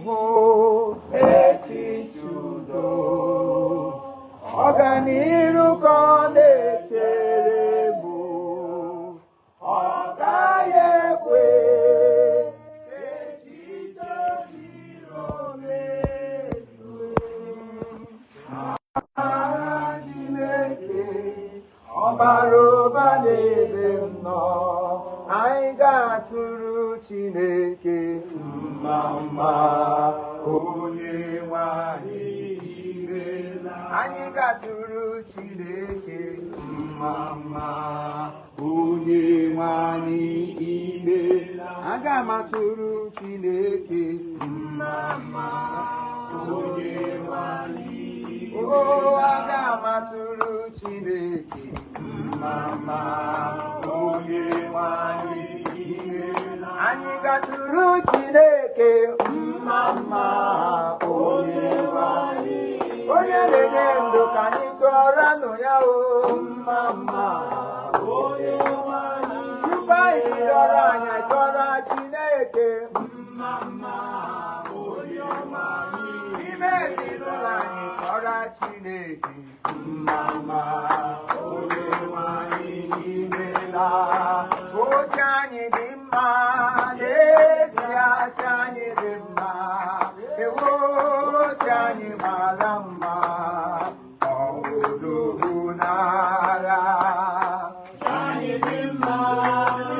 hụ echiche udo, ọganiru ka ọ na-echere m, ọ gaghị ekwe echiche iro mezue. Amara Chineke ọbara ụba n'ebe m nọ, anyị ga-atụrụ Chineke mma mma, onye nwe anyị imeela. Anyị ga-atụrụ Chineke mma mma, onye nwe anyị imeela. Aga m atụrụ Chineke mma mma, onye nwe anyị imeela. Oh, aga m atụrụ Chineke mma mma, onye nwe anyị imeela. Anyị ga-atụrụ Chineke mma mma, onye nwe anyị, onye na-enye ndụ ka anyị tụọranụ ya o mma mma, onye nwe anyị. Tupu anyị bidoro anyị tụọrọ Chineke mma mma, onye nwe anyị. Ime ezinụlọ anyị tụọrọ Chineke mma mma, onye nwe anyị imeela. Oche anyị dị mma, n'ezie oche anyị dị mma, ewo oche anyị mara mma, ọwụdogo n'agha. Anyị dị mma,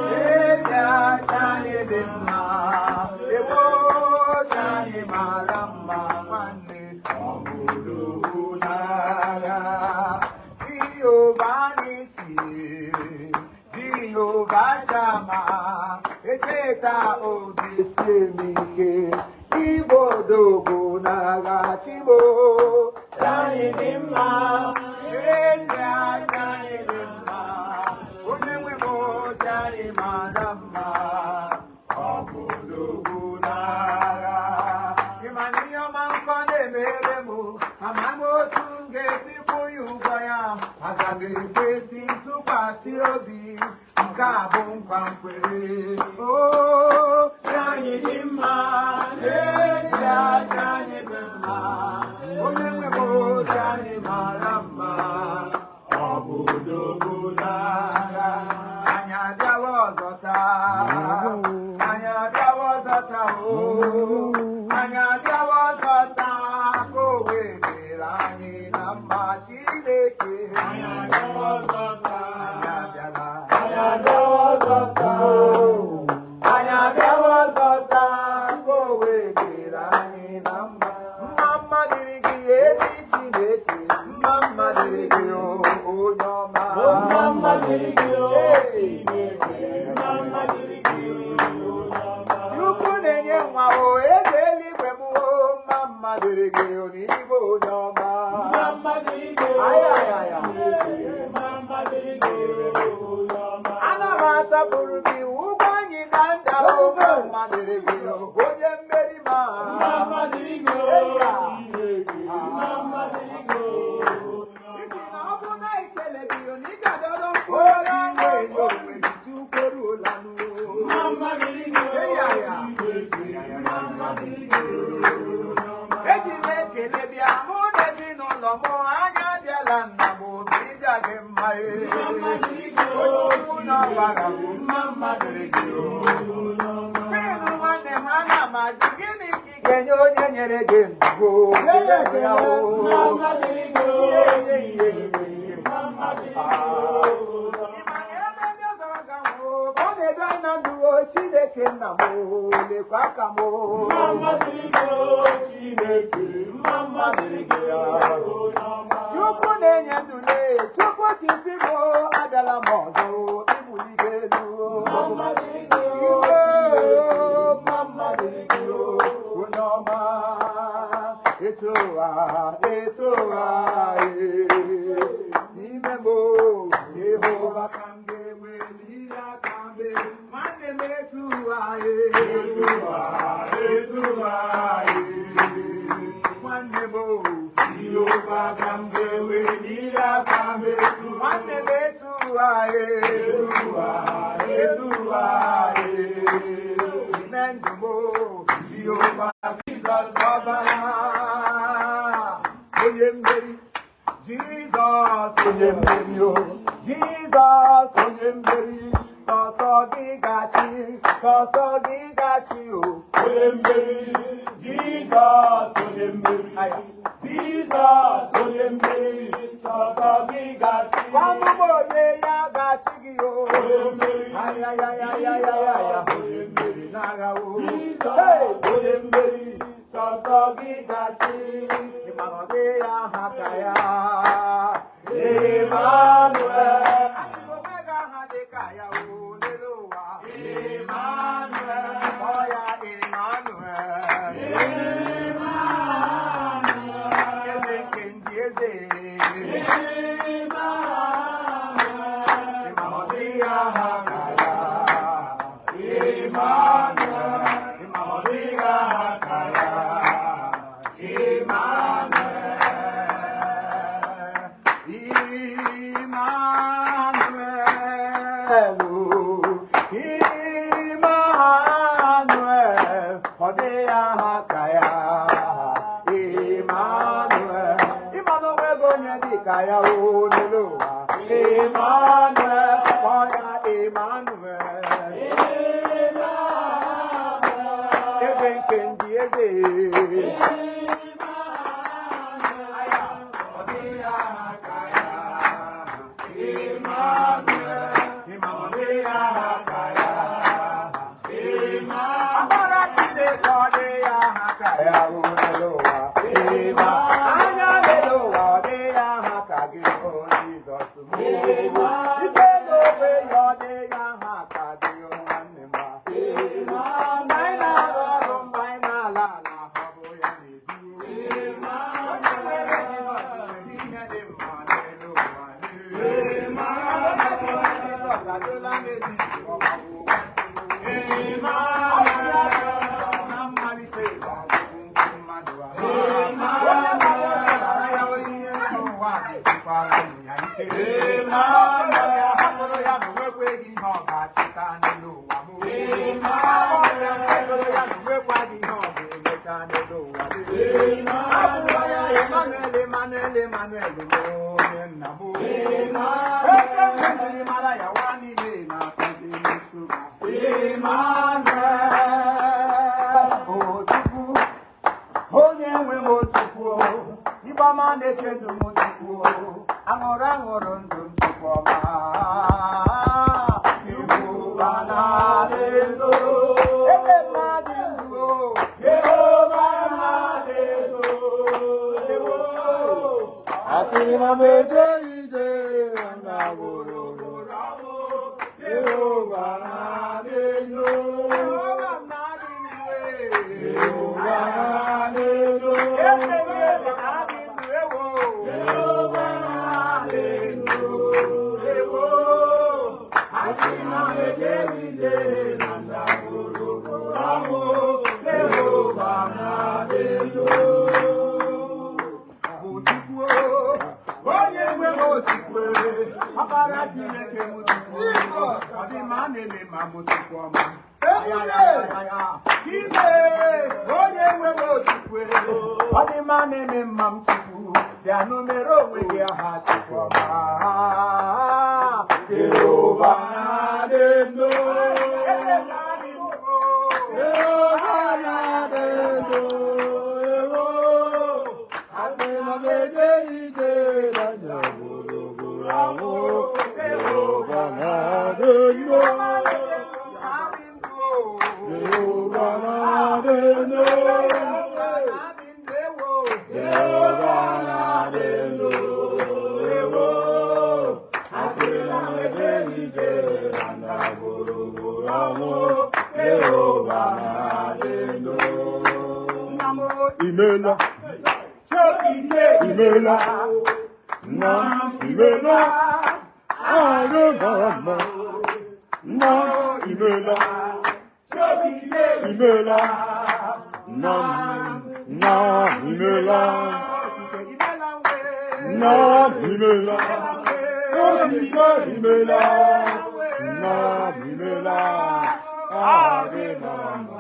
n'ezie oche anyị dị mma, ewo oche anyị mara mma, nwanne, ọwụdogo n'agha. Jehova n'isi, Jehova Shama, echeta obi sie m ike, ibodogo n'agha Chibo. Anyị dị mma, n'ezie anyị dị mma, onye nwe m oche anyị mara mma, ọbụdogo n'agha. Ịma na ihe ọma nkọ na-emere m, ama m otu m ga-esi kwụ ya ụgwọ ya. Aga m ekwesị ntụkwasị obi, nke a bụ nkwa nkwere. Oh, anyị dị mma, n'ezie anyị dị mma, onye nwe m oche anyị mara mma, ọbụdogo n'agha. Anyị abịawa ọzọ taa, anyị abịawa ọzọ taa, anyị abịawa ọzọ taa, ka o wetara anyị na mma Chineke. Anyị abịawa ọzọ taa, anyị abịala, anyị abịawa ọzọ taa, anyị abịawa ọzọ taa, ka o wetara anyị na mma. Mma mma dịrị gị ezi Chineke, mma mma dịrị gị onye ọma. Mma mma dịrị gị Chineke, mma mma dịrị gị onye ọma. Chukwu na-enye nwa o, eze eluigwe m o, mma mma dịrị gị onigbo onye ọma. Mma mma dịrị gị mma mma dịrị gị onye ọma. Ana m asapụrụ gị ụgwọ anyị na nda oge mma dịrị gị onye mmeri ma. Mma mma dịrị gị Chineke, mma mma dịrị gị onye ọma. Na ọ bụ na ikele gị ị ga-adọrọ mkpụrụ onwe onwe gị tukwuru ụla n'ụwa. Mma mma dịrị gị Chineke, mma mma dịrị gị onye ọma. Eji m ekele bịa mụ na ezinụlọ m, anya abịala nna m, obi ịja gị mma. Okwu na ọbara bụ mma mma dịrị gị onye ọma. Pịnụ nwanne m, ana m ajụ gịnị ka ị ga-enye onye nyere gị ndụ? Chineke nna m, lekwa aka m, Chineke mma mma dịrị gị. Chukwu na-enye ndụ, Chukwu chifi m, abịala m ọzọ ibuli gị elu. Mma mma dịrị gị onye ọma. Eto ụgha n'ime m, Jehova ka m ga-enwe n'ihe aka mbe. Nwanne m etu ụgha nwanne m, Jehova ka m ga-enwe n'ihe aka mbe. Nwanne m etu ụgha ime ndụ m, Jehovah, Jesus, Baba. Oyemberi, Jesus, Oyemberi, Jesus, Oyemberi, Soso Gigachi, Oyemberi, Jesus, Oyemberi, Jesus, Oyemberi, Soso Gigachi, Wamuboye Yagachi, Oyemberi, ay, Oyemberi, Nagao, hey, Oyemberi, Soso Gigachi, Imanodea Hakaya, Emmanuel, Omega Hadekaya, Uneloa, Emmanuel, Oya Emmanuel, Emmanuel, Ezekiel, Emmanuel, Imanodea Hakaya, Emmanuel, Imanodea Hakaya, Emmanuel, Odea Hakaya, Emmanuel, Emmanuel Gonya Dikaya Uneloa, Emmanuel, Oya Emmanuel, Ezekiel, Imela, Imela, Nam Imela, Mama, Nam Imela, Imela, Nam Imela, Nam Imela, Imela, Nam Imela, Ave Mama.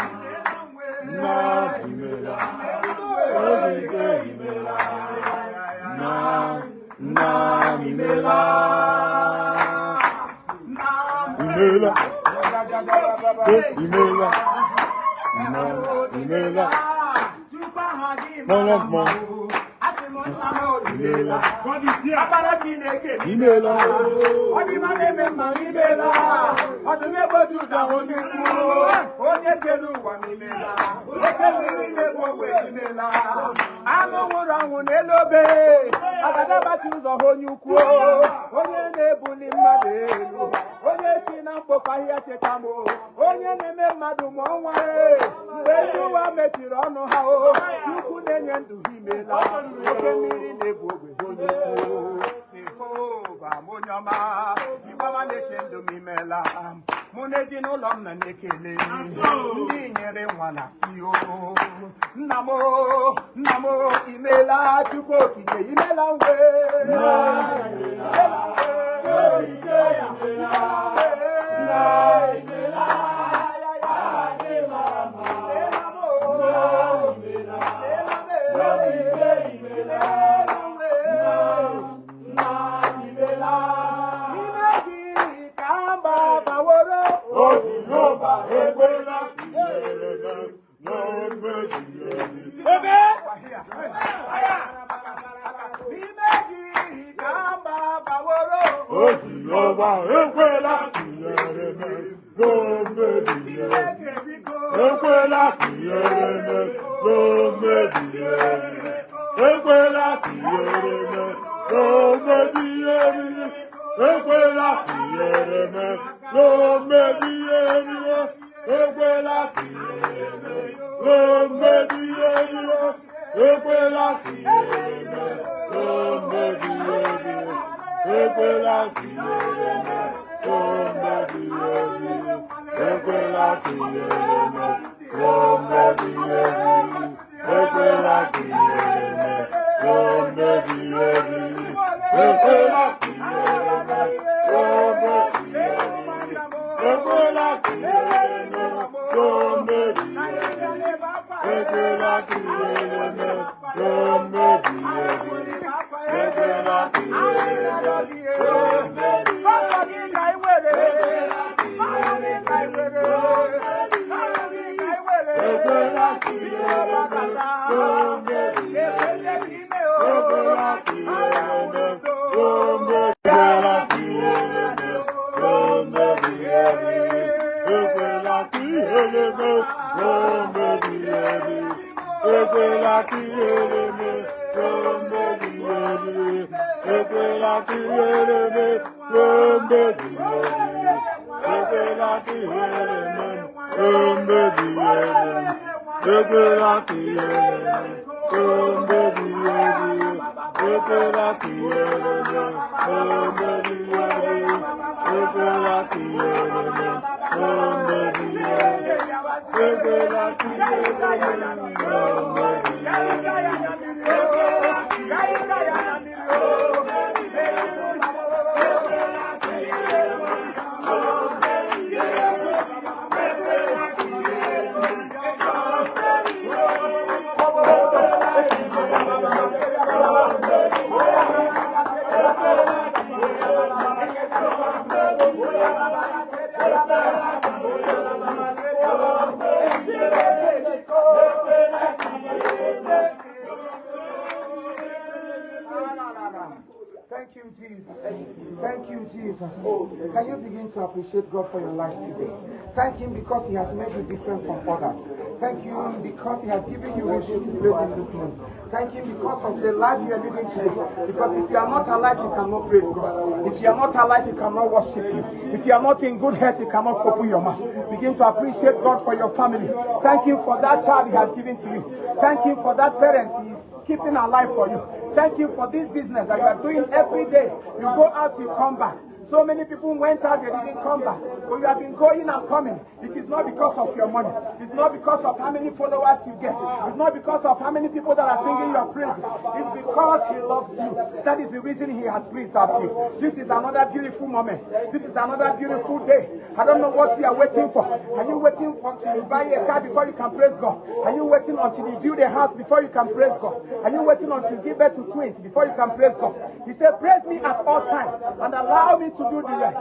Can you begin to appreciate God for your life today? Thank Him because He has made you different from others. Thank Him because He has given you reason to praise Him this morning. Thank Him because of the life you are living today. Because if you are not alive, you cannot praise God. If you are not alive, you cannot worship Him. If you are not in good health, you cannot open your mouth. Begin to appreciate God for your family. Thank Him for that child He has given to you. Thank Him for that parent He is keeping alive for you. Thank you for this business that you are doing every day. You go out, you come back. So many people went out, they didn't come back. But you have been going and coming. It is not because of your money. It's not because of how many followers you get. It's not because of how many people that are singing your praises. It's because he loves you. That is the reason he has preserved you. This is another beautiful moment. This is another beautiful day. I don't know what you are waiting for. Are you waiting until you buy a car before you can praise God? Are you waiting until you build a house before you can praise God? Are you waiting until you give birth to twins before you can praise God? He said, praise me at all times and allow me to do the rest.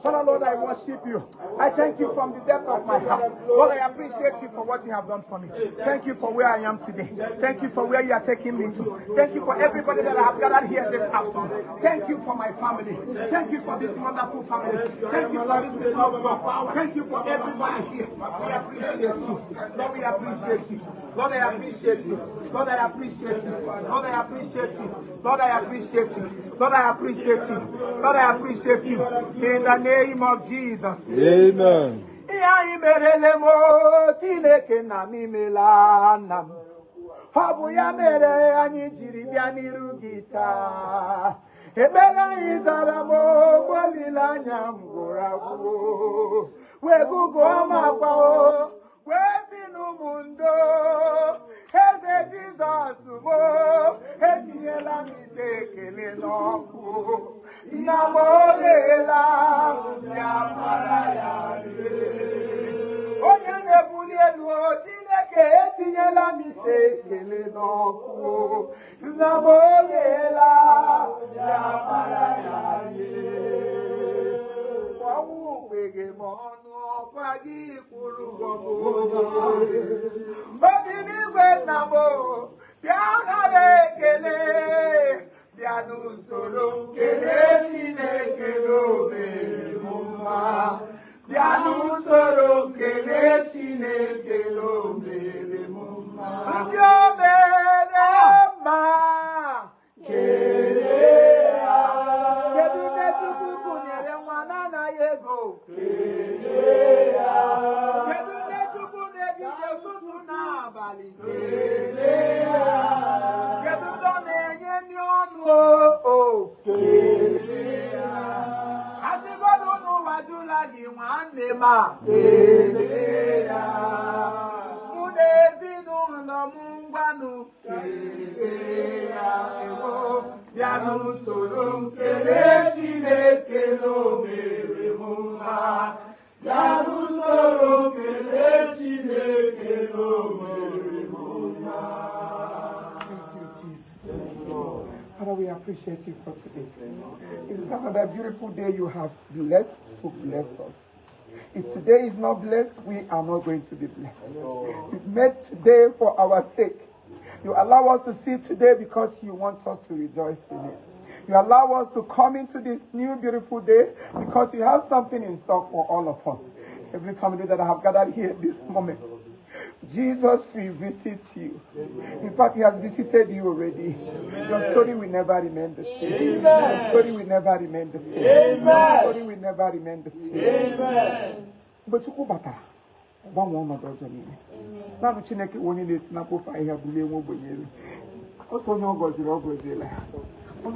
Father, Lord, I worship you. I thank you from the depth of my heart. Lord, I appreciate you for what you have done for me. Thank you for where I am today. Thank you for where you are taking me to. Thank you for everybody that I have gathered here this afternoon. Thank you for my family. Thank you for this wonderful family. Thank you for this beloved God. Thank you for everybody here. We appreciate you. Lord, we appreciate you. Lord, I appreciate you. Lord, I appreciate you. Lord, I appreciate you. Lord, I appreciate you. Lord, I appreciate you. Lord, I appreciate you. In the name of Jesus. Amen. Habuya mere anyị jiri bịa n'iru gị taa. Ebere anyị zara m olileanya m gwụrụ agwụ. Wee gụgụọ m akwa o, wee si n'ụmụ ndo. Eze Jizọs mo, etinyela m ite ekele n'ọkụ. Nna m olela, bịa mara ya rie. Onye na-ebuli elu Chineke etinyela m ite ekele n'ọkụ. Nna m olela, bịa mara ya rie. Ọnwụ kpeghe m ọnụ ọkwa gị kwuru ụgwọ m. Obi n'igwe nna m, bịa nara ekele. Bịa n'usoro nkele Chineke o mere m mma. Bịa n'usoro nkele Chineke o mere m mma. Ndị o mere mma kelee ya. Kedu nne Chukwu bunyere nwa na-anaghị ego? Kelee ya. Kedu nne Chukwu na-ebije ụtụtụ n'abalị? Kelee ya. Kedu ndị ọ na-enye nri ọnụ o? Kelee ya. Asịgodu n'ụwa jụla gị nwanne m a? Kelee ya. Mụ na ezinụlọ m ngwanụ kelee ya. Bịa n'usoro nkele Chineke o mere m mma. Bịa n'usoro nkele Chineke o mere m mma. Thank you, Jesus. Father, we appreciate you for today. It's another beautiful day you have blessed, so bless us. If today is not blessed, we are not going to be blessed. You've made today for our sake. You allow us to see today because you want us to rejoice in it. You allow us to come into this new beautiful day because you have something in stock for all of us. Every family that I have gathered here this moment, Jesus will visit you. In fact, he has visited you already. Your story will never remain the same. Your story will never remain the same. Your story will never remain the same. But you go one woman doesn't mean it. Now, Chineke only listen up for I have believed what we also know goes the over the last. No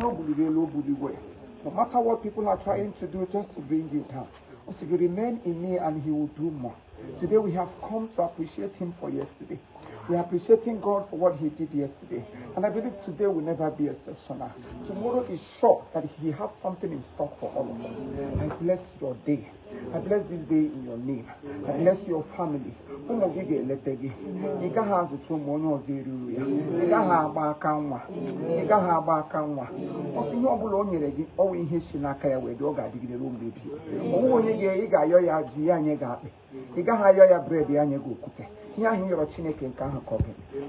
matter what people are trying to do just to bring you down, also you remain in me and he will do more. Today we have come to appreciate him for yesterday. We are appreciating God for what he did yesterday. And I believe today will never be exceptional. Tomorrow is sure that he has something in stock for all of us. I bless your day. I bless this day in your name. I bless your family.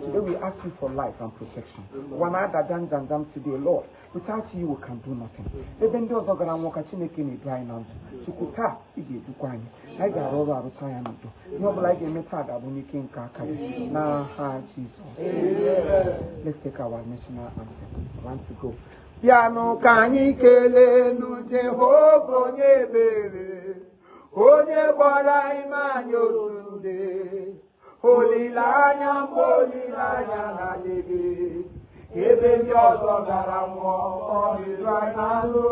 Today we ask you for life and protection. Today, Lord, without you we can do nothing. Even those are gonna walk a Chineke in dry now. Chukuta, Ige Dukwani. I got all our time. No, like a metaga when you came Kaka. Nah, Jesus. Let's take our national anthem. I want to go. Piano kani kele nu Jehovah nyebere. Onye bora imanyo tunde. Holy Lanya na debe. ebe ndị ọzọ gara nwụọ, ọ na-edu anyị na ndụ.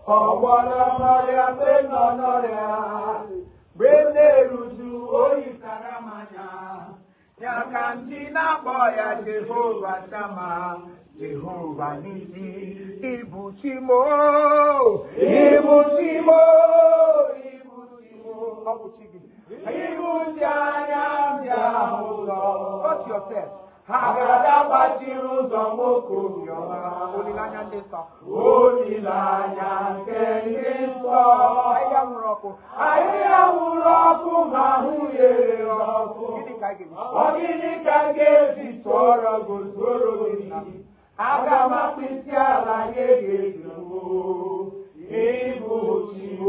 Ọ gwọrọ ọrịa mgbe m nọ n'ọrịa, mgbe m na-eruju o hichara m anya. Ya ka m ji na-akpọ ya Jehova Shama, Jehova Nisi. Ịbụ chi m, ịbụ chi m, ịbụ chi m. Ọ bụ chi gị. Ịbụ chi anya ndị ahụ ụzọ. Touch yourself. Ha ga-adagbatịrị ụzọ nwoke obiọma. Olileanya ndị nsọ. Olileanya nke ndị nsọ. Ahịhịa nwụrụ ọkụ. Ahịhịa nwụrụ ọkụ ma ahụ ghere ọkụ. Gịnị ka anyị ga-eji? Ọ gịnị ka m ga-eji tụọrọ gozoro gị? Aga m akpụ isi ala nye gị ezigbo. Ịbụ chi m.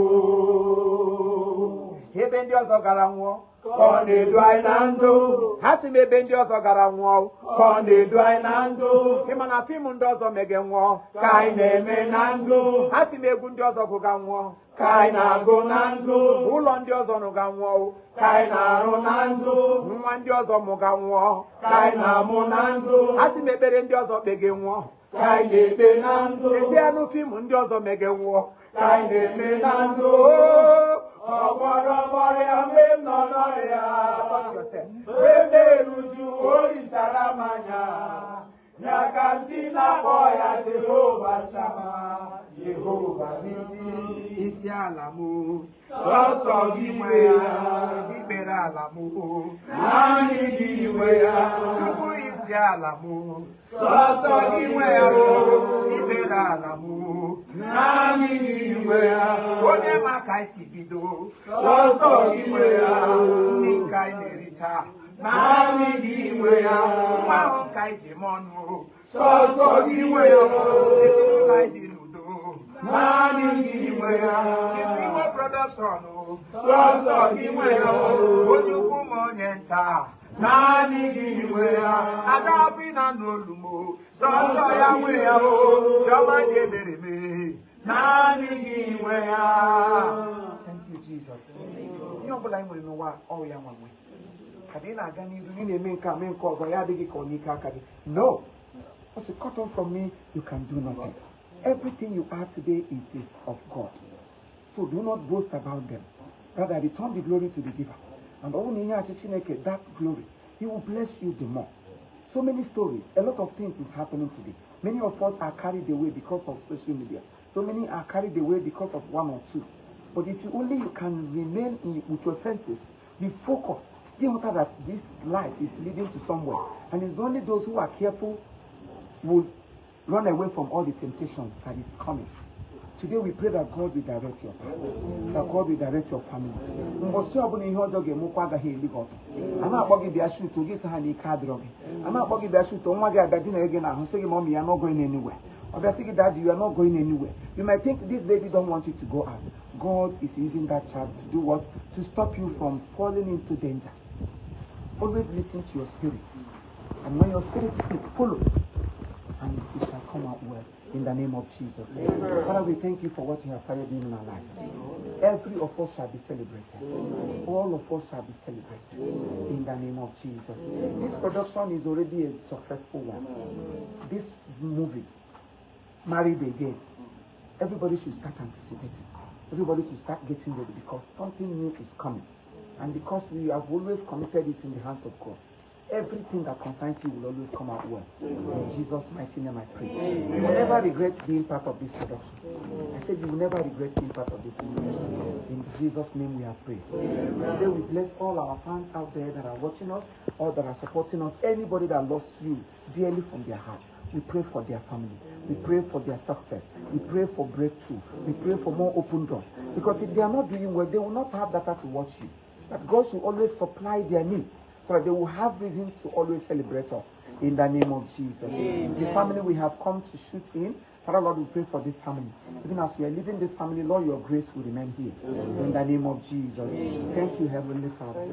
Ebe ndị ọzọ gara nwụọ, ka ọ na-edu anyị na ndụ. Ha sị m ebe ndị ọzọ gara nwụọ, ka ọ na-edu anyị na ndụ. Ịma na fim ndị ọzọ mege nwụọ, ka anyị na-eme na ndụ. Ha sị m egwu ndị ọzọ gụga nwụọ, ka anyị na-agụ na ndụ. Ụlọ ndị ọzọ rụga nwụọ, ka anyị na-arụ na ndụ. Nwa ndị ọzọ mụga nwụọ, ka anyị na-amụ na ndụ. Ha sị m ekpere ndị ọzọ kpege nwụọ, ka anyị na-ekpe na ndụ. Ezi anụ fim ndị ọzọ mege nwụọ, ka anyị na-eme na ndụ. Ọ gwọrọ ọrịa mgbe m nọ n'ọrịa, mgbe m na-eruju o hichara m anya. Ya ka m ji na-akpọ ya Jehova Shama, Jehova Nisi. Isi ala m, sọsọ gị nwe ya. Ikpere ala m, naanị gị nwe ya. Chukwu isi ala m, sọsọ gị nwe ya. Ikpere ala m, naanị gị nwe ya. Onye ma ka isi bido, sọsọ gị nwe ya. Ndị nke anyị na-erita, naanị gị nwe ya. Nwa ahụ ka anyị ji m ọnụ, sọsọ gị nwe ya. Ezinụlọ anyị dị n'udo, naanị gị nwe ya. Chifiwo Production, sọsọ gị nwe ya. Onye ukwu ma onye nta, naanị gị nwe ya. Ada ọbụ na n'olu m, sọsọ ya nwe ya. Chiọma dị ebere m, naanị gị nwe ya. Thank you, Jesus. Ihe ọbụla anyị nwere n'ụwa ọrụ ya nwanwe. Ka dị na-aga n'ihu, ị na-eme nke a mee nke ọzọ, ya adịghị ka onye ike aka gị. No. As a cut off from me, you can do nothing. Everything you are today, it is of God. So do not boast about them. Rather, return the glory to the giver. And only that glory, He will bless you the more. So many stories, a lot of things is happening today. Many of us are carried away because of social media. So many are carried away because of one or two. But if you can remain with your senses, be focused. Be aware that this life is leading to somewhere. And it's only those who are careful will run away from all the temptations that is coming. Today we pray that God will direct your path, that God will direct your family. I'm not going to shoot. Mommy, you're not going anywhere. Daddy, you are not going anywhere. You might think this baby don't want you to go out. God is using that child to do what? To stop you from falling into danger. Always listen to your spirit. And when your spirit speaks, follow. And it shall come out well. In the name of Jesus. Father, we thank you for what you have started doing in our lives. Every of us shall be celebrated. All of us shall be celebrated. In the name of Jesus. This production is already a successful one. This movie, Married Again, everybody should start anticipating. Everybody should start getting ready because something new is coming. And because we have always committed it in the hands of God, everything that concerns you will always come out well. In Jesus' mighty name I pray. You will never regret being part of this production. I said you will never regret being part of this production. In Jesus' name we have prayed. Today we bless all our fans out there that are watching us, all that are supporting us, anybody that loves you dearly from their heart. We pray for their family. We pray for their success. We pray for breakthrough. We pray for more open doors. Because if they are not doing well, they will not have data to watch you. That God should always supply their needs, so that they will have reason to always celebrate us. In the name of Jesus. Amen. The family we have come to shoot in, Father Lord, we pray for this family. Even as we are leaving this family, Lord, your grace will remain here. Amen. In the name of Jesus. Amen. Thank you, Heavenly Father.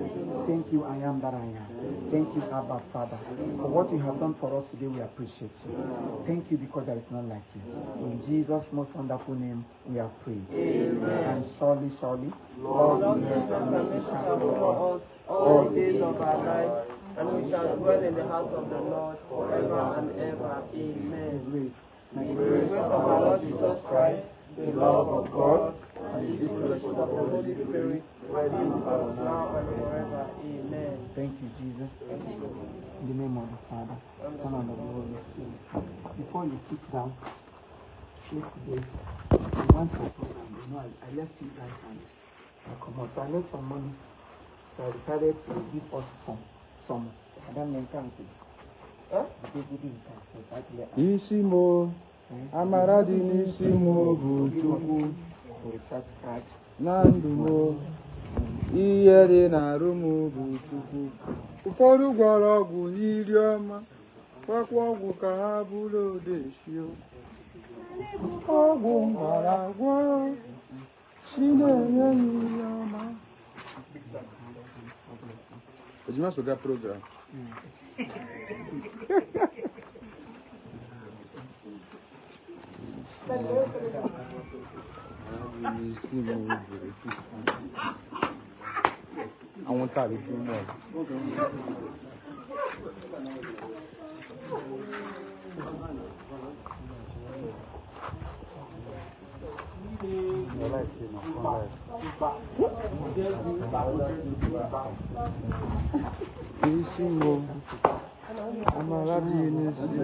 Thank you, I am that I am. Thank you, Abba Father. For what you have done for us today, we appreciate you. Thank you because there is none like you. In Jesus' most wonderful name, we have prayed. Amen. And surely, surely, Lord, goodness and mercy shall follow us all the days of our life. and we shall dwell in the house of the Lord forever and ever. Amen. May the grace of our Lord Jesus Christ, the love of God, and the fellowship of the Holy Spirit rest with us now and forever. Amen. Thank you, Jesus. In the name of the Father, Son, and of the Holy Spirit. Before you sit down, yesterday, I went for a program. You know, I left you guys and I come out. So I made some money. So I decided to give us some. I don't know how to. Isimo, Amaradi Nisimo, Bujuku, Church card. Nandumo, Iyere na Rumu, Bujuku. Ụfọdụ gwara ọgwụ n'iri ọma, gwakwa ọgwụ ka ha bụrụ odeshio. Ọgwụ gwara agwọ, chi na-enye n'iri ọma. Ejima soga program. Àwọn tàbí fún mọ́. Isi mo, Amaradi n'isi.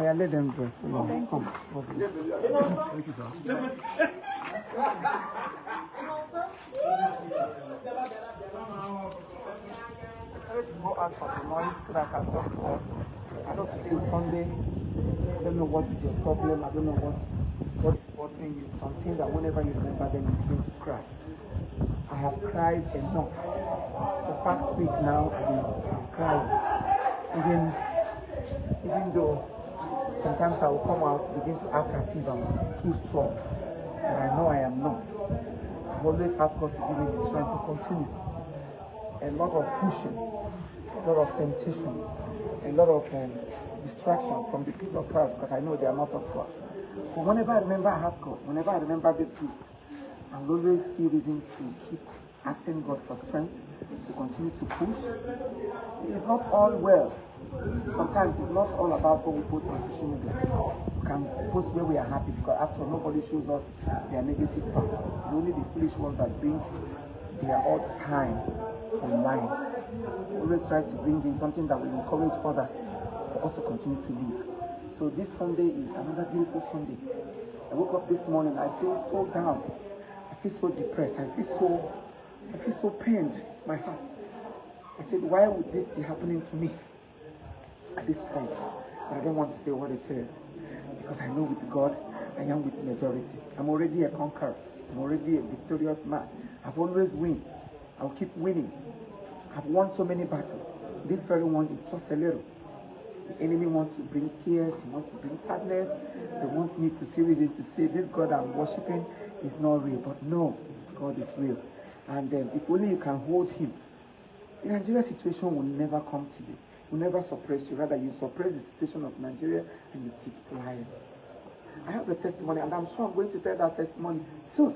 I let them dress. Come. Thank you, sir. I decided to go out for the noise so that I can talk to us. I know today is Sunday. I don't know what is your problem. I don't know what is bothering you. Something that whenever you remember them, you begin to cry. I have cried enough. The past week now, I've cried. Even though sometimes I will come out, begin to act as if I'm too strong. And I know I am not. I've always asked God to give me the strength to continue. A lot of pushing, a lot of temptation, a lot of distractions from the pit of hell, because I know they are not of God. But whenever I remember I have God, whenever I remember this gift, I will always see reason to keep asking God for strength, to continue to push. It is not all well. Sometimes it's not all about what we post on social media. We can post where we are happy, because after all, nobody shows us their negative part. It's only the foolish ones that bring their odd time online. Always try to bring in something that will encourage others for us to continue to live. So this Sunday is another beautiful Sunday. I woke up this morning, I feel so down. I feel so depressed. I feel so pained, my heart. I said, why would this be happening to me at this time? But I don't want to say what it is, because I know with God, I am with the majority. I'm already a conqueror. I'm already a victorious man. I've always win. I'll keep winning. I've won so many battles. This very one is just a little. The enemy wants to bring tears, he wants to bring sadness. They want me to see reason to say this God I'm worshiping is not real. But no, God is real. And if only you can hold him, the Nigeria situation will never come to you. Will never suppress you. Rather, you suppress the situation of Nigeria and you keep flying. I have a testimony, and I'm sure I'm going to tell that testimony soon.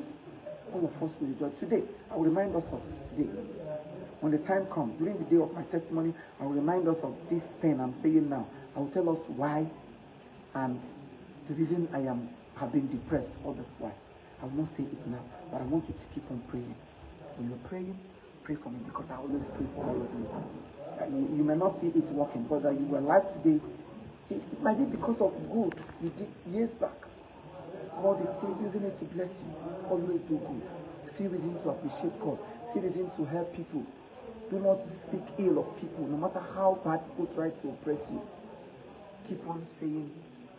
All of us will rejoice. Today, I will remind us of today. When the time comes, during the day of my testimony, I will remind us of this thing I'm saying now. I will tell us why and the reason I have been depressed all this while. I will not say it now, but I want you to keep on praying. When you're praying, pray for me, because I always pray for all of you. You may not see it working, but that you were alive today, it might be because of good you did years back. God is still using it to bless you. Always do good. See reason to appreciate God. See reason to help people. Do not speak ill of people, no matter how bad people try to oppress you. Keep on saying,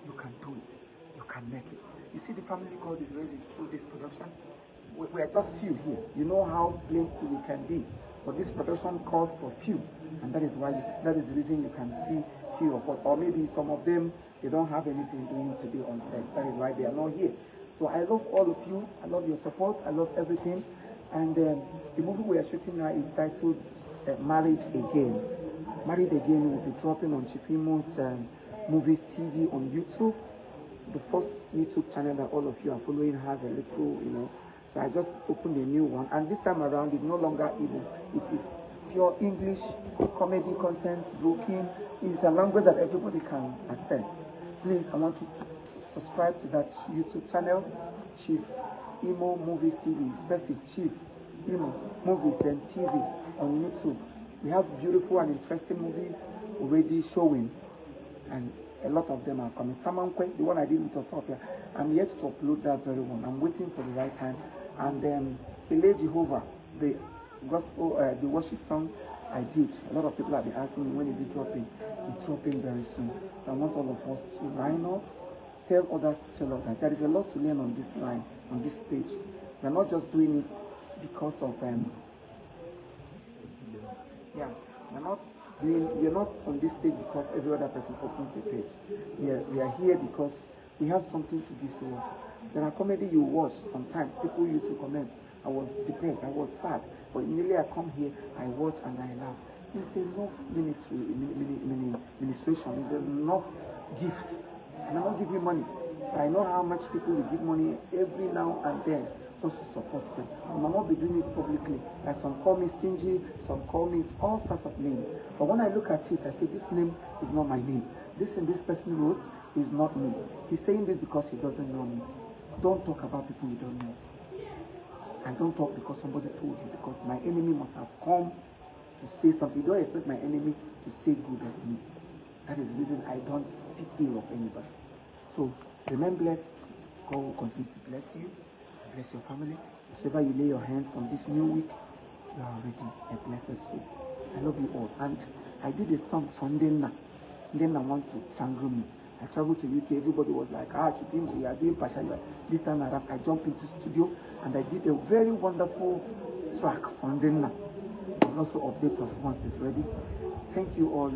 you can do it. You can make it. You see the family God is raising through this production? We are just few here. You know how plenty we can be. But this production calls for few, and that is the reason you can see few of us. Or maybe some of them, they don't have anything doing today on set. That is why they are not here. So I love all of you. I love your support. I love everything. And the movie we are shooting now is titled Married Again. Married Again will be dropping on Chifimo's Movies TV on YouTube. The first YouTube channel that all of you are following has a little, so I just opened a new one. And this time around, it's no longer Igbo. It is pure English, comedy content, joking. It's a language that everybody can access. Please, I want you to subscribe to that YouTube channel, Chief Imo Movies TV, especially Chief Imo Movies then TV on YouTube. We have beautiful and interesting movies already showing, and a lot of them are coming. Samankwe, the one I did with Osofia, I'm yet to upload that very one. I'm waiting for the right time. And then Ele Jehovah, the gospel, the worship song I did. A lot of people have been asking me, when is it dropping? It's dropping very soon. So I want all of us to line up, tell others to tell others. There is a lot to learn on this line, on this page. We're not just doing it because of we're not on this page because every other person opens the page. We are here because we have something to give to us. There are comedy you watch. Sometimes people used to comment, I was depressed, I was sad, but immediately I come here, I watch and I laugh. It's enough ministration. It's enough gift. And I don't give you money. I know how much people will give money every now and then just to support them. I might not be doing it publicly. Like some call me stingy, some call me all kinds of names. But when I look at it, I say this name is not my name. This person wrote is not me. He's saying this because he doesn't know me. Don't talk about people you don't know. And don't talk because somebody told you, because my enemy must have come to say something. Don't expect my enemy to say good of me. That is the reason I don't speak ill of anybody. So remain blessed. God will continue to bless you, bless your family. Wherever you lay your hands from this new week, you are already a blessed soul. I love you all. And I did a song for Ndenna. Ndenna want to strangle me. I traveled to UK, everybody was like, Chitim, we are doing Pasha. This time around, I jumped into studio and I did a very wonderful track for Ndenna. I'll also update us once it's ready. Thank you all.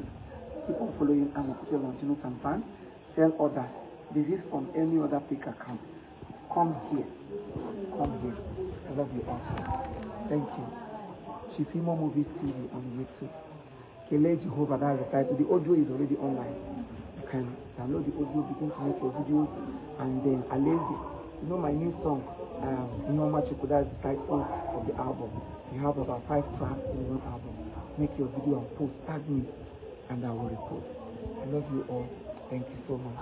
Keep on following Amokutel Longinus and fans. Tell others, this is from any other fake account. Come here. Come here. I love you all. Thank you. Chifimo Movies TV on YouTube. Ele Jehovah, that's the title. The audio is already online. You can download the audio, begin to make your videos, and then Alezi. You know my new song, Inyoma Chuku, that's the title of the album. You have about 5 tracks in one album. Make your video and post, tag me, and I will repost. I love you all. Thank you so much.